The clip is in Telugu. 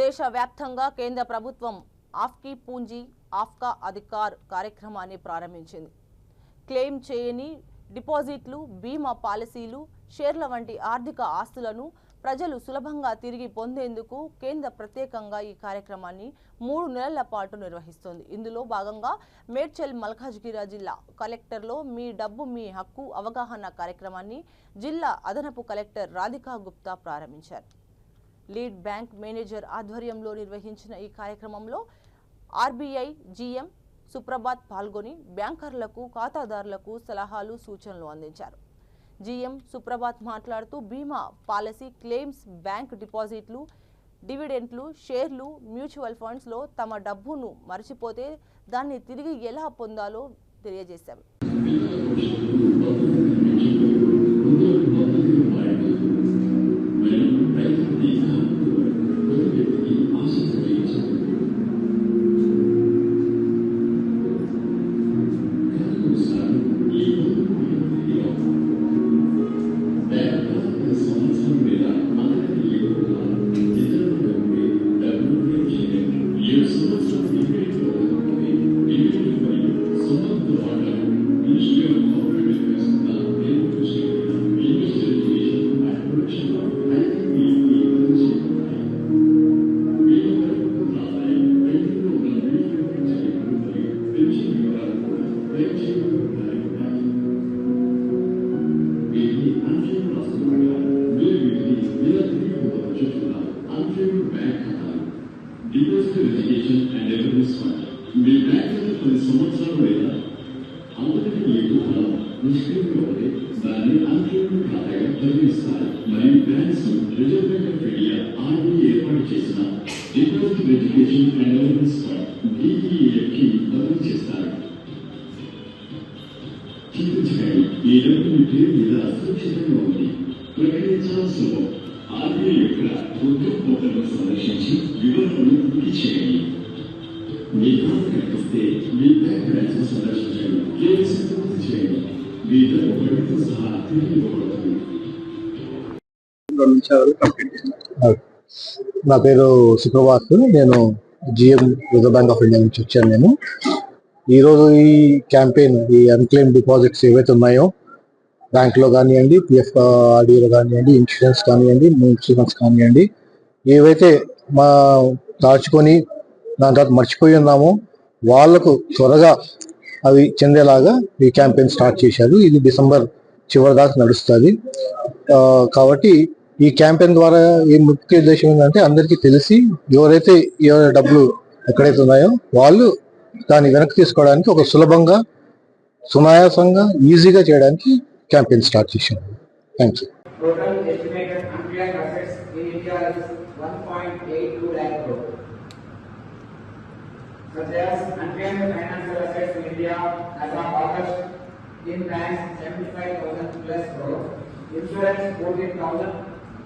దేశవ్యాప్తంగా కేంద్ర ప్రభుత్వం ఆఫ్కీ పూంజీ ఆఫ్కా అధికార్ కార్యక్రమాన్ని ప్రారంభించింది. క్లెయిమ్ చేయని డిపాజిట్లు, బీమా పాలసీలు, షేర్ల వంటి ఆర్థిక ఆస్తులను ప్రజలు సులభంగా తిరిగి పొందేందుకు కేంద్ర ప్రత్యేకంగా ఈ కార్యక్రమాన్ని 3 నెలల పాటు నిర్వహిస్తోంది. ఇందులో భాగంగా మేడ్చల్ మల్కాజ్గిరి జిల్లా కలెక్టర్లో మీ డబ్బు మీ హక్కు అవగాహన కార్యక్రమాన్ని జిల్లా అదనపు కలెక్టర్ రాధికా గుప్తా ప్రారంభించారు. లీడ్ బ్యాంక్ మేనేజర్ ఆధ్వర్యంలో నిర్వహించిన ఈ కార్యక్రమంలో ఆర్బీఐ జీఎం సుప్రభాత్ పాల్గొని బ్యాంకర్లకు, ఖాతాదారులకు సలహాలు, సూచనలు అందించారు. జీఎం సుప్రభాత్ మాట్లాడుతూ బీమా పాలసీ, క్లెయిమ్స్, బ్యాంక్ డిపాజిట్లు, డివిడెంట్లు, షేర్లు, మ్యూచువల్ ఫండ్స్ లో తమ డబ్బును మర్చిపోతే దాన్ని తిరిగి ఎలా పొందాలో తెలియజేశారు. నా పేరు సుప్రభాత్. నేను GM reserve bank of India నుంచి వచ్చాను. ఈరోజు ఈ క్యాంపెయిన్, ఈ అన్క్లెయిమ్ డిపాజిట్స్ ఏవైతే ఉన్నాయో బ్యాంక్లో కానివ్వండి, పిఎఫ్ ఆర్డీలో కానివ్వండి, ఇన్సూరెన్స్ కానివ్వండి, ఇన్సూరెన్స్ కానివ్వండి, ఏవైతే మా దాచుకొని దాని తర్వాత మర్చిపోయి ఉన్నామో వాళ్లకు త్వరగా అవి చెందేలాగా ఈ క్యాంపెయిన్ స్టార్ట్ చేశారు. ఇది డిసెంబర్ చివరి దాకా నడుస్తుంది. కాబట్టి ఈ క్యాంపెయిన్ ద్వారా ఈ ముఖ్య ఉద్దేశం ఏంటంటే అందరికీ తెలిసి ఎవరైతే డబ్బులు ఎక్కడైతే ఉన్నాయో వాళ్ళు దాన్ని వెనక్కి తీసుకోవడానికి ఒక సులభంగా, సునాయాసంగా, ఈజీగా చేయడానికి క్యాంపెయిన్ స్టార్ట్ చేశాం. Thank you. Such as unclaimed financial assets in India as of August in banks 75,000 plus crores, insurance 14,000